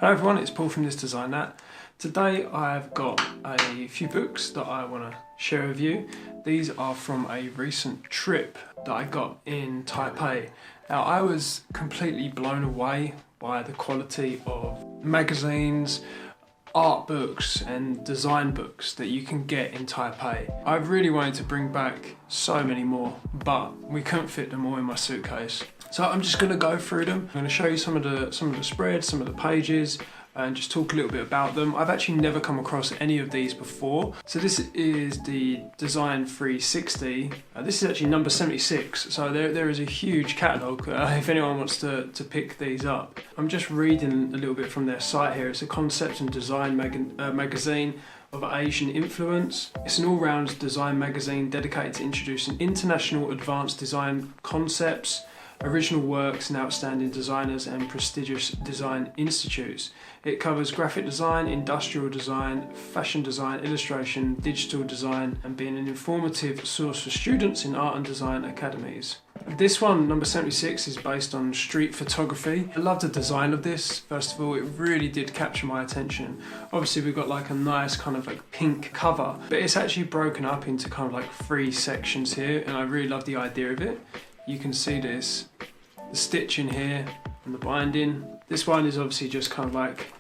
Hello everyone, it's Paul from This Design That. Today I've got a few books that I want to share with you. These are from a recent trip that I got in Taipei. Now I was completely blown away by the quality of magazines, art books and design books that you can get in Taipei. I really wanted to bring back so many more, but we couldn't fit them all in my suitcase. So I'm just going to go through them. I'm going to show you some of the spreads, some of the pages, and just talk a little bit about them. I've actually never come across any of these before. So this is the Design 360. This is actually number 76. So there is a huge catalogue if anyone wants to pick these up. I'm just reading a little bit from their site here. It's a concept and design magazine of Asian influence. It's an all-round design magazine dedicated to introducing international advanced design concepts, original works and outstanding designers and prestigious design institutes. It covers graphic design, industrial design, fashion design, illustration, digital design, and being an informative source for students in art and design academies. This one, number 76, is based on street photography. I love the design of this. First of all, it really did capture my attention. Obviously, we've got like a nice kind of like pink cover, but it's actually broken up into kind of like 3 sections here, and I really love the idea of it. You can see this, the stitching here and the binding. This one is obviously just kind of like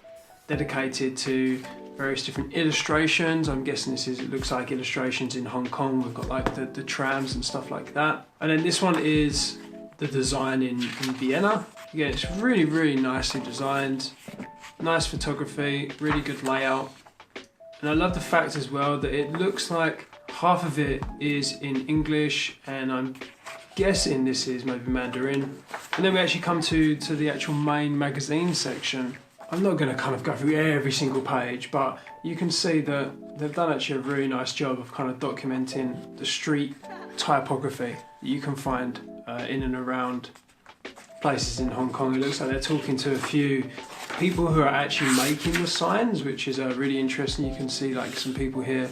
dedicated to various different illustrations. I'm guessing it looks like illustrations in Hong Kong. We've got like the trams and stuff like that. And then this one is the design in Vienna. Again, it's really, really nicely designed. Nice photography, really good layout. And I love the fact as well that it looks like half of it is in English, and I'm guessing this is maybe Mandarin. And then we actually come to the actual main magazine section. I'm not going to kind of go through every single page, but you can see that they've done actually a really nice job of kind of documenting the street typography that you can find in and around places in Hong Kong. It looks like they're talking to a few people who are actually making the signs, which is really interesting. You can see like some people here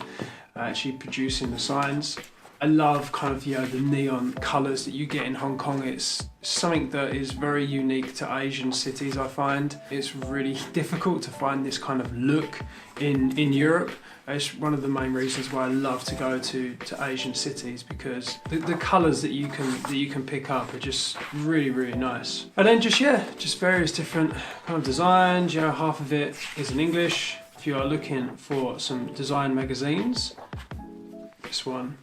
actually producing the signs. I love kind of, the neon colours that you get in Hong Kong. It's something that is very unique to Asian cities, I find. It's really difficult to find this kind of look in Europe. It's one of the main reasons why I love to go to Asian cities, because the colours that you can pick up are just really, really nice. And then just various different kind of designs. Half of it is in English. If you are looking for some design magazines, this one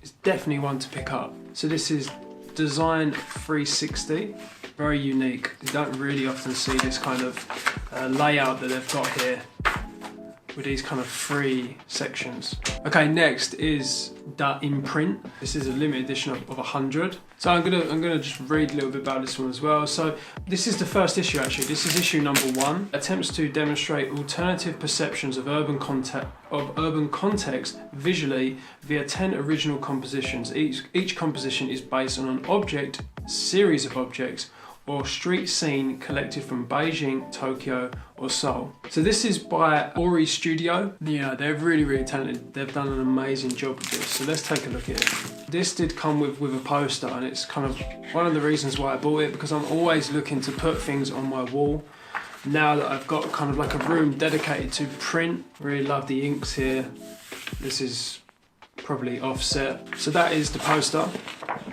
is definitely one to pick up. So this is Design 360, very unique. You don't really often see this kind of layout that they've got here with these kind of 3 sections. Okay, next is Da Imprint. This is a limited edition of 100. So I'm gonna just read a little bit about this one as well. So this is the first issue actually. This is issue number 1. Attempts to demonstrate alternative perceptions of urban context visually via 10 original compositions. Each composition is based on an object, series of objects, or street scene collected from Beijing, Tokyo, or Seoul. So this is by Ori Studio. They're really, really talented. They've done an amazing job with this. So let's take a look at it. This did come with a poster, and it's kind of one of the reasons why I bought it, because I'm always looking to put things on my wall. Now that I've got kind of like a room dedicated to print, really love the inks here. This is probably offset. So that is the poster.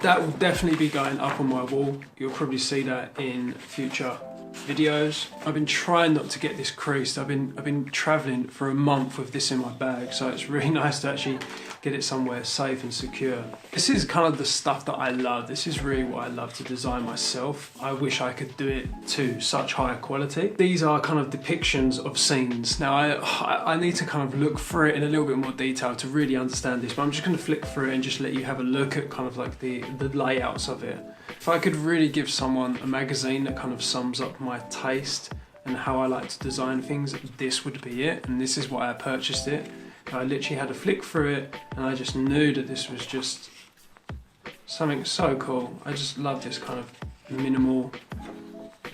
That will definitely be going up on my wall. You'll probably see that in future videos. I've been trying not to get this creased. I've been traveling for a month with this in my bag, so it's really nice to actually get it somewhere safe and secure. This is kind of the stuff that I love. This is really what I love to design myself. I wish I could do it to such high quality. These are kind of depictions of scenes. Now I need to kind of look through it in a little bit more detail to really understand this, but I'm just going to flick through it and just let you have a look at kind of like the layouts of it. If I could really give someone a magazine that kind of sums up my taste and how I like to design things, this would be it, and this is why I purchased it. I literally had to flick through it, and I just knew that this was just something so cool. I just love this kind of minimal,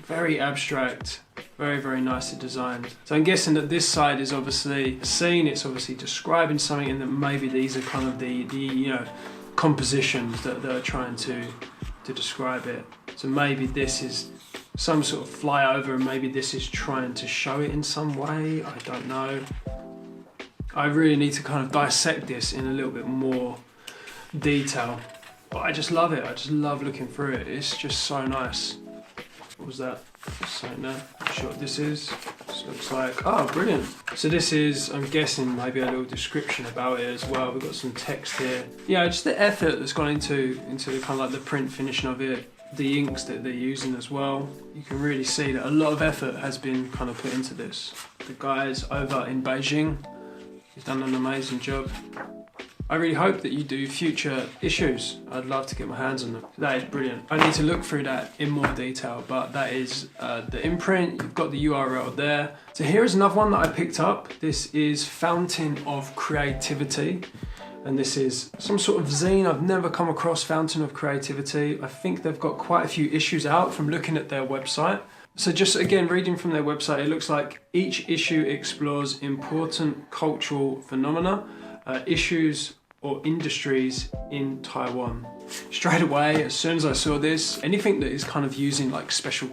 very abstract, very, very nicely designed. So I'm guessing that this side is obviously a scene, it's obviously describing something, and that maybe these are kind of the compositions that they're trying to describe it. So maybe this is some sort of flyover, and maybe this is trying to show it in some way, I don't know. I really need to kind of dissect this in a little bit more detail, but I just love it. I just love looking through it. It's just so nice. What was that? Something there. Not sure what this is. This looks like, oh, brilliant. So this is, I'm guessing, maybe a little description about it as well. We've got some text here. Yeah, just the effort that's gone into the kind of like the print finishing of it, the inks that they're using as well. You can really see that a lot of effort has been kind of put into this. The guys over in Beijing, he's done an amazing job. I really hope that you do future issues. I'd love to get my hands on them. That is brilliant. I need to look through that in more detail, but that is the imprint. You've got the URL there. So here is another one that I picked up. This is Fountain of Creativity. And this is some sort of zine. I've never come across Fountain of Creativity. I think they've got quite a few issues out from looking at their website. So just again, reading from their website, it looks like each issue explores important cultural phenomena, issues or industries in Taiwan. Straight away, as soon as I saw this, anything that is kind of using like special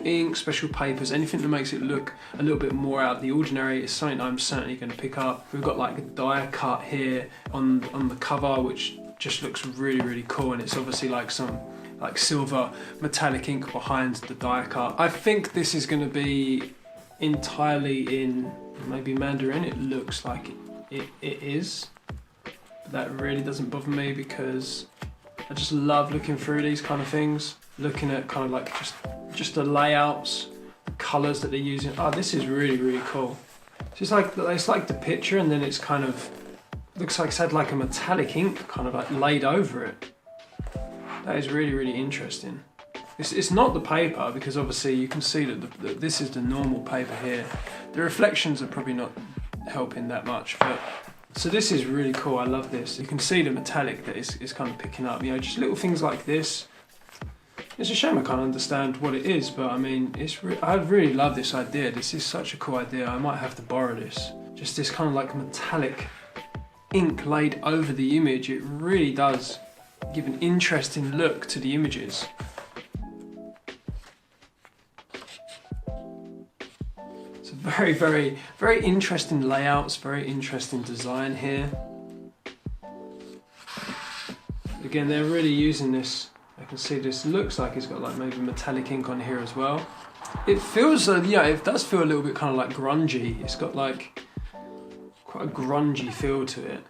ink, special papers, anything that makes it look a little bit more out of the ordinary is something I'm certainly going to pick up. We've got like a die cut here on the cover, which just looks really, really cool, and it's obviously like some like silver metallic ink behind the die cut. I think this is going to be entirely in maybe Mandarin. It looks like it is. But that really doesn't bother me because I just love looking through these kind of things, looking at kind of like just the layouts, the colours that they're using. Oh, this is really, really cool. So it's like the picture, and then it's kind of looks like it's had like a metallic ink kind of like laid over it. That is really, really interesting. It's not the paper, because obviously you can see that this is the normal paper here. The reflections are probably not helping that much, but so this is really cool. I love this. You can see the metallic that is kind of picking up. You know, just little things like this. It's a shame I can't understand what it is, but I mean, I really love this idea. This is such a cool idea. I might have to borrow this. Just this kind of like metallic ink laid over the image. It really does give an interesting look to the images. So very, very, very interesting layouts, very interesting design here. Again, they're really using this. I can see this looks like it's got like maybe metallic ink on here as well. It feels, yeah, it does feel a little bit kind of like grungy. It's got like quite a grungy feel to it.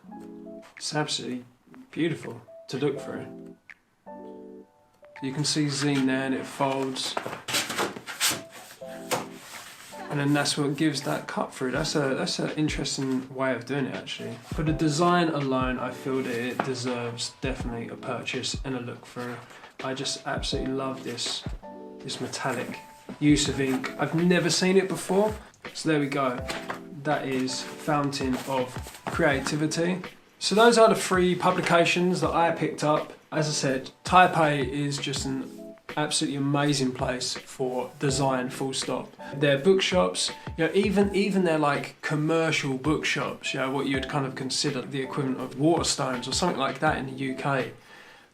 It's absolutely beautiful to look through. You can see zine there, and it folds. And then that's what gives that cut through. That's an interesting way of doing it, actually. For the design alone, I feel that it deserves definitely a purchase and a look through. I just absolutely love this metallic use of ink. I've never seen it before. So there we go. That is Fountain of Creativity. So those are the 3 publications that I picked up. As I said, Taipei is just an absolutely amazing place for design, full stop. Their bookshops, you know, even their like commercial bookshops, you know, what you'd kind of consider the equivalent of Waterstones or something like that in the UK,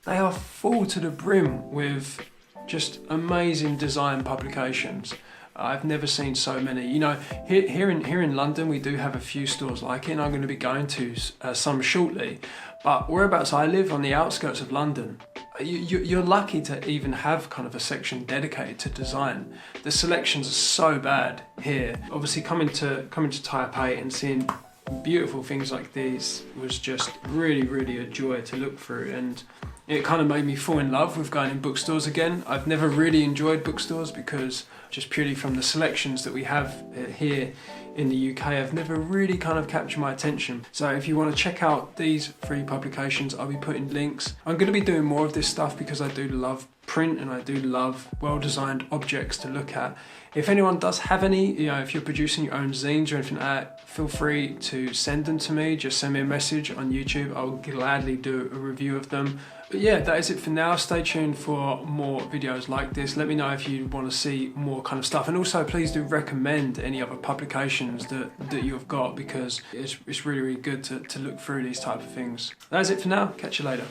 they are full to the brim with just amazing design publications. I've never seen so many. You know, here in London, we do have a few stores like it, and I'm going to be going to some shortly. But whereabouts I live, on the outskirts of London, you're lucky to even have kind of a section dedicated to design. The selections are so bad here. Obviously, coming to Taipei and seeing beautiful things like these was just really, really a joy to look through, and it kind of made me fall in love with going in bookstores again. I've never really enjoyed bookstores because just purely from the selections that we have here in the UK, have never really kind of captured my attention. So if you want to check out these 3 publications, I'll be putting links. I'm going to be doing more of this stuff because I do love print and I do love well-designed objects to look at. If anyone does have any, you know, if you're producing your own zines or anything like that, feel free to send them to me. Just send me a message on YouTube. I'll gladly do a review of them. But yeah, that is it for now. Stay tuned for more videos like this. Let me know if you want to see more kind of stuff. And also please do recommend any other publications that you've got, because it's really, really good to look through these type of things. That is it for now. Catch you later.